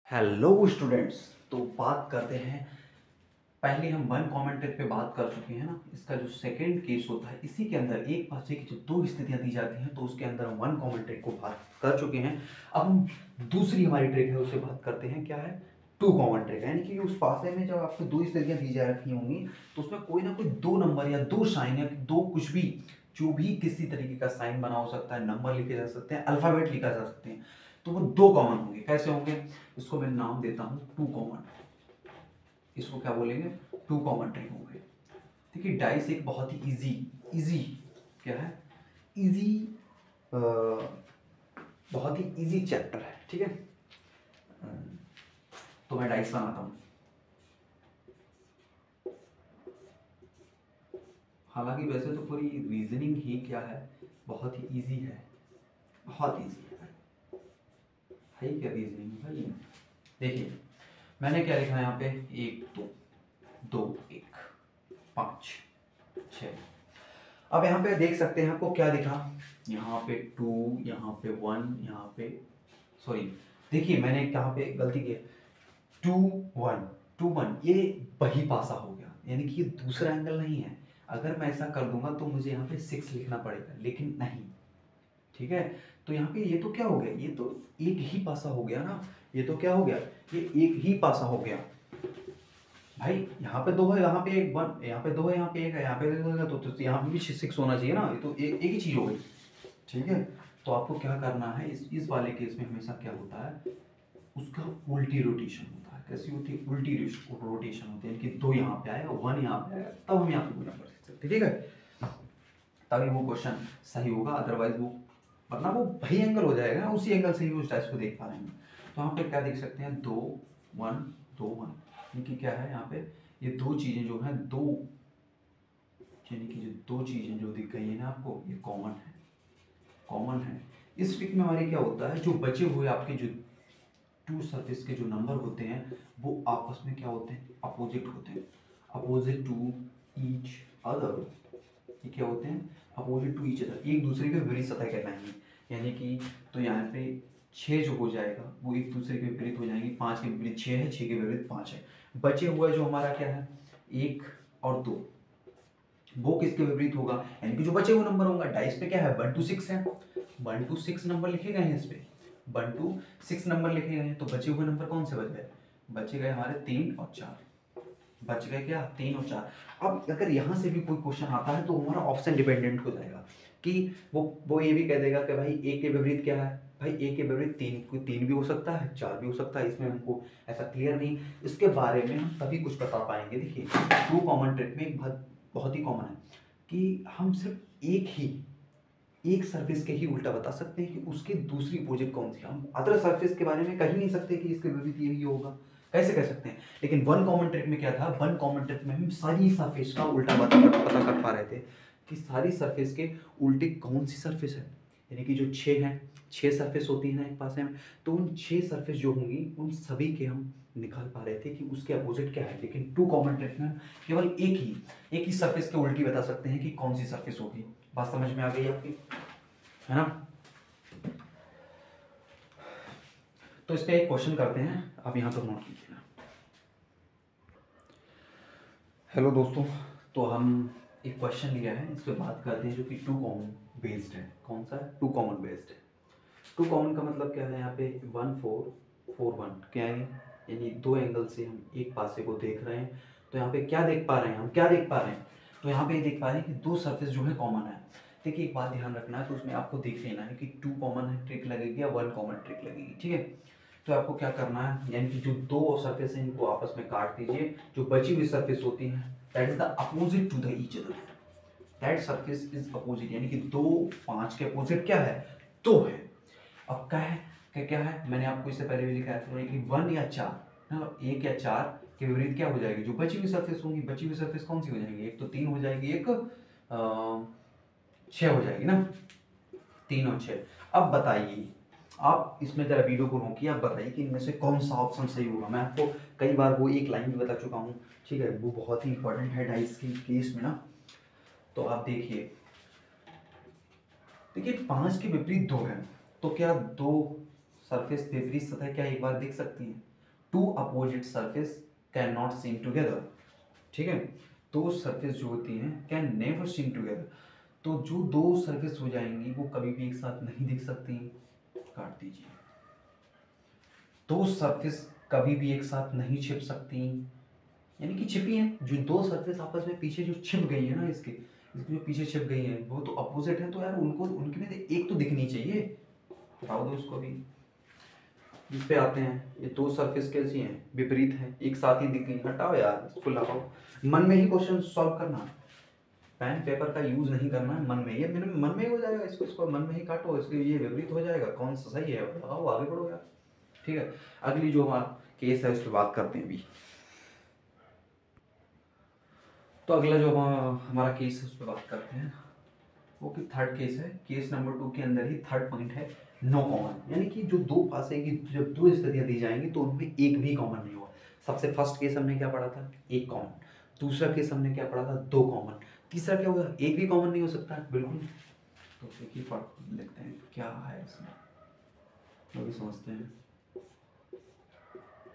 Hello students. तो बात करते हैं, पहले हम वन कॉमन ट्रिक पे बात कर चुके हैं ना। इसका जो सेकंड केस होता है, इसी के अंदर एक पासे की जो दो स्थितियां दी जाती हैं, तो उसके अंदर हम वन कॉमन ट्रिक को बात कर चुके हैं। अब हम दूसरी हमारी ट्रिक है उससे बात करते हैं। क्या है? Two common trick. यानी कि उस पासे में जब आपको दो स्थितियां दी जा रखी होंगी, तो उसमें कोई ना कोई दो नंबर या दो साइन या दो कुछ भी, जो भी किसी तरीके का साइन बना हो सकता है, नंबर लिखे जा सकते हैं, अल्फाबेट लिखा जा सकते हैं, तो वो दो कॉमन होंगे। कैसे होंगे? इसको मैं नाम देता हूं टू कॉमन। इसको क्या बोलेंगे? टू कॉमन ट्रिक हो गए। देखिए, डाइस एक बहुत ही इजी क्या है, इजी, बहुत ही इजी चैप्टर है। ठीक है, तो मैं डाइस बनाता हूं। हालांकि वैसे तो पूरी रीजनिंग ही क्या है, बहुत ही इजी है, बहुत इजी है क्या रीजनिंग भाई? देखिए, मैंने क्या लिखा है यहाँ पे, एक दो, दो एक, 5 6। अब यहाँ पे देख सकते हैं, आपको क्या दिखा, यहाँ पे 2, यहाँ पे 1, यहाँ पे, सॉरी, देखिए मैंने कहाँ पे गलती की, 2 1 2 1, ये वही पासा हो गया, यानी कि ये दूसरा एंगल नहीं है। अगर मैं ऐसा कर दूंगा तो मुझे यहाँ पे 6 लिखना पड़ेगा, लेकिन नहीं। ठीक है, तो यहाँ पे ये तो क्या हो गया, ये तो एक ही पासा हो गया ना। ये तो क्या हो गया, ये एक ही पासा हो गया भाई। यहाँ पे दो है, यहाँ पे एक, वन, यहाँ पे दो है, यहाँ पे एक है, यहाँ पे दो है, तो यहाँ पे भी 6 होना चाहिए ना। ये तो एक ही चीज हो गई। ठीक है, तो आपको क्या करना है, इस वाले केस में हमेशा क्या होता है, उसका उल्टी रोटेशन होता है। कैसी होती है? उल्टी रोटेशन होती है, कि दो यहाँ पे आएगा, वन यहाँ पे आएगा, तब हम यहाँ पे गुना कर सकते। ठीक है, तभी वो क्वेश्चन सही होगा। अदरवाइज वो, वरना वो वही एंगल हो जाएगा, उसी एंगल से ही उस टाइप को देख पा रहे हैं। तो यहाँ पे क्या देख सकते हैं, 2 1 2 1, यानी कि क्या है यहाँ पे, ये दो चीजें जो हैं, दो, यानी कि जो दो चीजें जो दिख गई है ना आपको, ये कॉमन है, कॉमन है। इस ट्रिक में हमारे क्या होता है, जो बचे हुए आपके जो टू सरफेस के जो नंबर होते हैं, वो आपस में क्या होते हैं, अपोजिट होते हैं, अपोजिट टू ईच अदर। ये क्या होते हैं, अपोजिट टू ईच अदर, एक दूसरे के विपरीत सतह कहलाएंगे। यानी कि तो यहाँ पे 6 जो हो जाएगा, वो एक दूसरे के विपरीत हो जाएंगे। 5 के विपरीत 6 है, 6 के विपरीत 5 है। बचे हुए जो हमारा क्या है, 1 और 2, वो किसके विपरीत होगा, यानी कि जो बचे हुए नंबर होंगे। डाइस पे क्या है, 1 to 6 है, 1 to 6 नंबर लिखे गए हैं इस पे, 1 to 6 नंबर लिखे गए हैं। तो बचे हुए नंबर कौन से बच गए? बचे गए हमारे 3 और 4, बच गए क्या, 3 और 4। अब अगर यहाँ से भी कोई क्वेश्चन आता है, तो हमारा ऑप्शन डिपेंडेंट हो जाएगा, कि वो ये भी कह देगा कि भाई ए के विपरीत क्या है, भाई ए के विपरीत 3, कोई 3 भी हो सकता है, 4 भी हो सकता है। इसमें हमको ऐसा क्लियर नहीं, इसके बारे में हम तभी कुछ बता पाएंगे। देखिए, टू कॉमन ट्रिक में एक बहुत ही कॉमन है, कि हम सिर्फ एक सरफेस के ही उल्टा बता सकते हैं कि उसकी दूसरी अपोजिट कौन सी है। हम अदर सरफेस के बारे में कह ही नहीं सकते कि इसके विपरीत ये होगा, कैसे कह सकते हैं। लेकिन वन कॉमन ट्रिक में क्या था, वन कॉमन ट्रिक में हम सारी सरफेस का उल्टा पता कर पा रहे थे, कि सारी सरफेस के उल्टी कौन सी सरफेस है। यानी कि जो 6 हैं, 6 सरफेस होती है ना एक पासे में, तो उन 6 सरफेस जो होंगी, उन सभी के हम निकाल पा रहे थे कि उसके अपोजिट क्या है। लेकिन टू कॉमन ट्रिक में केवल एक ही सरफेस के उल्टी बता सकते हैं कि कौन सी सरफेस होगी। बात समझ में आ गई आपकी, है ना? तो इस पे एक क्वेश्चन करते हैं, आप यहाँ पर नोट कीजिएगा। हेलो दोस्तों, तो हम एक क्वेश्चन लिया है, इस पे बात करते हैं, जो कि टू कॉमन बेस्ड है। कौन सा है? टू कॉमन बेस्ड है। टू कॉमन का मतलब क्या है, यहाँ पे 1 4 4 1 क्या है, यानी दो एंगल से हम एक पासे को देख रहे हैं। तो यहाँ पे क्या देख पा रहे हैं, हम क्या देख पा रहे हैं, तो यहाँ पे देख पा रहे हैं कि दो सरफेस जो है कॉमन है। देखिए, एक बात ध्यान रखना है, तो उसमें आपको देख लेना है कि टू कॉमन ट्रिक लगेगी या वन कॉमन ट्रिक लगेगी। ठीक है, तो आपको क्या करना है, यानी कि जो दो सरफेस है, इनको आपस में काट दीजिए। जो बची हुई सरफेस होती है, that is the opposite to the each other, that surface is opposite, यानी कि 2 5 के अपोजिट क्या है, 2 है। अब क्या है, मैंने आपको इससे पहले भी लिखा था कि 1 या 4, मतलब 1 या 4 के विपरीत क्या हो जाएगी, जो बची हुई सरफेस होंगी। बची हुई सरफेस कौन सी हो जाएगी, एक तो 3 हो जाएगी, एक 6 हो जाएगी ना, 3 और 6। अब बताइए, आप इसमें जरा वीडियो को रोकिए, आप बताइए कि इनमें से कौन सा ऑप्शन सही होगा। मैं आपको कई बार वो एक लाइन भी बता चुका हूँ। ठीक है, वो बहुत ही इंपॉर्टेंट है डाइस की केस में ना। तो आप देखिए 5 के विपरीत 2 है, तो क्या दो सरफेस विपरीत सतह क्या एक बार दिख सकती है? Two opposite surface can not seem together, ठीक है। दो सरफेस जो होती हैं कैन नेवर सीम टुगेदर, तो जो दो सरफेस हो जाएंगी वो कभी भी एक साथ नहीं दिख सकती। काट दीजिए। दो सरफेस कभी भी एक साथ नहीं छिप सकती, यानी कि छिपी हैं जो दो सरफेस आपस में पीछे जो छिप गई है ना, इसके जो पीछे छिप गई है वो तो अपोजिट है, तो यार उनको उनके में एक तो दिखनी चाहिए। हटाओ दो उसको भी। इस पे आते हैं, ये दो सरफेस कैसी हैं, विपरीत हैं, एक साथ ही दिख गई। हटाओ यार इसको, लगाओ। मन में ही क्वेश्चन सॉल्व करना, पेन पेपर का यूज नहीं करना है, मन में। ये मेरे मन में ही हो जाएगा, इसको मन में ही काटो, इसके ये विपरीत हो जाएगा, कौन सा सही है लगाओ, आगे बढ़ो यार। ठीक है, अगली जो हमारा केस है उस पर बात करते हैं अभी। तो अगला जो हमारा केस है उस पर बात करते हैं, वो कि थर्ड केस है। केस नंबर 2 के अंदर ही थर्ड पॉइंट है नो कॉमन, यानी कि जो दो पासे की जब दो स्थितियां दी जाएंगी तो उनमें एक भी कॉमन नहीं होगा। सबसे फर्स्ट केस हमने क्या पढ़ा था, एक कॉमन। दूसरा केस हमने क्या पढ़ा था, दो कॉमन। तीसरा क्या होगा, एक भी कॉमन नहीं हो सकता, बिल्कुल। तो देखिए पढ़ लेते हैं क्या है इसमें, तो भी समझते हैं।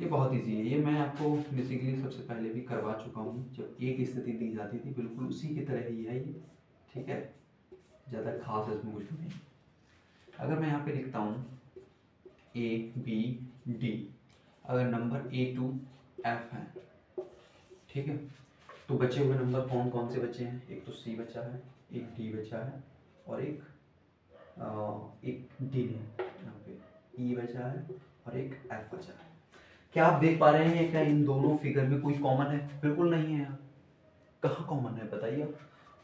ये बहुत इजी है, ये मैं आपको बेसिकली सबसे पहले भी करवा चुका हूँ, जब एक स्थिति दी जाती थी बिल्कुल उसी की तरह ही है ये, ठीक है। ज़्यादा खास इसमें कुछ नहीं। अगर मैं यहाँ पे लिखता हूँ ABD, अगर नंबर A2F है, ठीक है, तो बचे हुए नंबर कौन कौन से बचे हैं, एक तो C बचा है, एक D बचा है, और एक D नहीं, यहाँ पे E बचा है और एक F बचा है। क्या आप देख पा रहे हैं क्या इन दोनों फिगर में कोई कॉमन है? बिल्कुल नहीं है यार। कहाँ कॉमन है बताइए?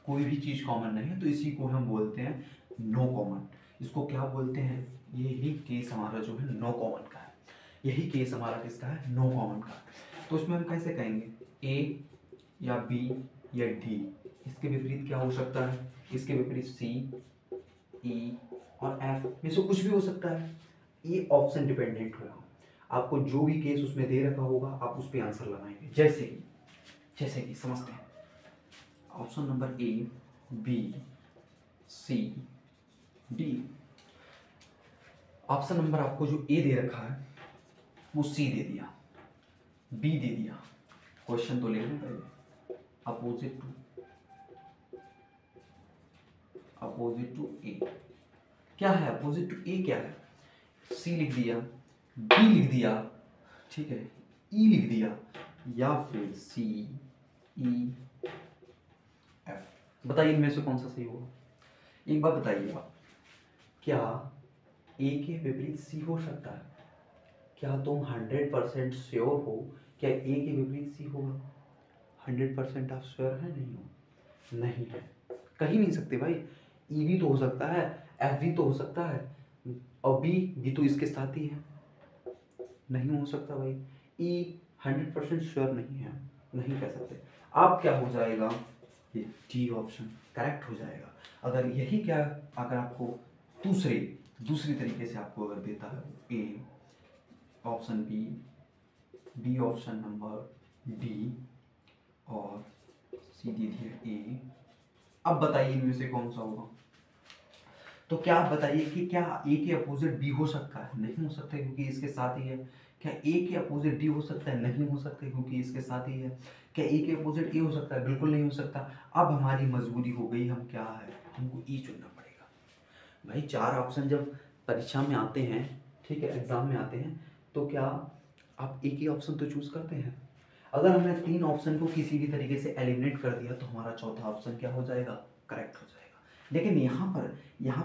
कोई भी चीज कॉमन नहीं है, तो इसी को हम बोलते हैं नो कॉमन। इसको क्या बोलते हैं? यही केस हमारा जो है नो कॉमन का है, यही केस हमारा किसका है, नो कॉमन का। तो इसमें हम कैसे कहेंगे, ए या बी या डी, इसके विपरीत क्या हो सकता है, इसके विपरीत सी, ई और एफ में से कुछ भी हो सकता है। ये ऑप्शन डिपेंडेंट होगा, आपको जो भी केस उसमें दे रखा होगा आप उस पर आंसर लगाएंगे। जैसे कि समझते हैं, option number A, B, C, D. Option number आपको जो ए दे रखा है वो सी दे दिया, बी दे दिया, क्वेश्चन तो ले लें पहले, अपोजिट टू ए। क्या है अपोजिट टू ए, क्या है? सी लिख दिया, बी लिख दिया, ठीक है, ई लिख दिया, या फिर सी, ई, एफ। बताइए इनमें से कौन सा सही होगा? एक बात बताइए आप, क्या ए के विपरीत सी हो सकता है? क्या तुम 100% श्योर हो क्या ए के विपरीत सी होगा? 100% आप श्योर है नहीं हो? नहीं है, कहीं नहीं सकते भाई। ई भी तो हो सकता है, एफ भी तो हो सकता है, और बी भी तो इसके साथ ही है, नहीं हो सकता भाई। ई 100% श्योर नहीं है, नहीं कह सकते। आप क्या हो जाएगा, ये डी ऑप्शन करेक्ट हो जाएगा। अगर यही क्या, अगर आपको दूसरी तरीके से आपको अगर देता है A option B, B option number D और सी दे दिया ए, अब बताइए इनमें से कौन सा होगा? तो क्या आप बताइए कि क्या ए के अपोजिट बी हो सकता है? नहीं हो सकता क्योंकि इसके साथ ही है। क्या ए के अपोजिट डी हो सकता है? नहीं हो सकता क्योंकि इसके साथ ही है। क्या ए के अपोजिट ए हो सकता है? बिल्कुल नहीं हो सकता। अब हमारी मजबूरी हो गई, हम क्या है, हमको ई चुनना पड़ेगा। भाई 4 ऑप्शन जब परीक्षा में आते हैं, ठीक है, एग्जाम में आते हैं, तो क्या आप एक ही ऑप्शन तो चूज करते हैं? अगर हमने 3 ऑप्शन को किसी भी तरीके से एलिमिनेट कर दिया तो हमारा चौथा ऑप्शन क्या हो जाएगा, करेक्ट हो जाएगा। लेकिन यहाँ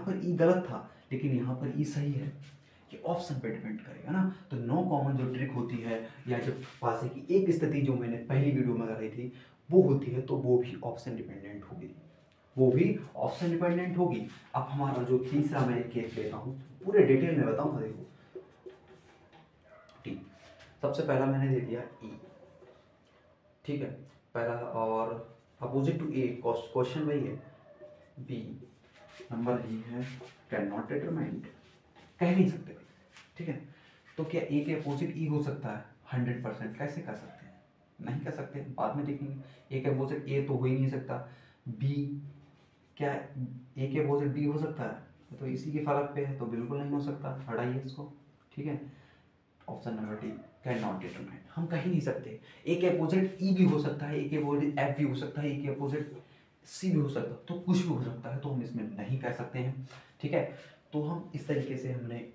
पर ई गलत था, लेकिन यहाँ पर ई सही है। ये ऑप्शन पे डिपेंड करेगा ना। तो नो कॉमन जो ट्रिक होती है, या जब पासे की एक स्थिति जो मैंने पहली वीडियो में कराई थी वो होती है, तो वो भी ऑप्शन डिपेंडेंट होगी, वो भी ऑप्शन डिपेंडेंट होगी। अब हमारा जो तीसरा मैं केस लेता हूँ, पूरे डिटेल में बताऊंगा, देखो ठीक। सबसे पहला मैंने दे दिया ई, ठीक है, पहला, और अपोजिट टू ए क्वेश्चन वही है, बी नंबर ही है, कैन नॉट डिटरमाइंड, कह नहीं सकते भाई, ठीक है। तो क्या ए के अपोजिट ई हो सकता है? 100% कैसे कर सकते हैं? नहीं कर सकते, बाद में देखेंगे। ए के अपोजिट ए तो हो ही नहीं सकता। बी, क्या ए के अपोजिट बी हो सकता है? तो इसी के फलक पे है, तो बिल्कुल नहीं हो सकता, हटाइए इसको, ठीक है। Option number D can not determine, हम कह ही नहीं सकते। ए के अपोजिट ई भी हो सकता है, ए के अपोजिट एफ भी हो सकता है, ए के अपोजिट सी भी हो सकता है, तो कुछ भी हो सकता है, तो हम इसमें नहीं कह सकते हैं। ठीक है, तो हम इस तरीके से हमने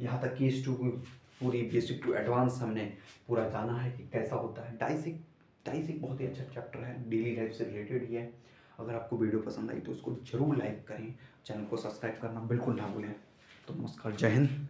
यहाँ तक केस टू की पूरी बेसिक टू एडवांस हमने पूरा जाना है कि कैसा होता है। डाइस एक बहुत ही अच्छा चैप्टर है, डेली लाइफ से रिलेटेड ही है। अगर आपको वीडियो पसंद आई तो उसको जरूर लाइक करें, चैनल को सब्सक्राइब करना बिल्कुल ना भूलें। तो नमस्कार, जय हिंद।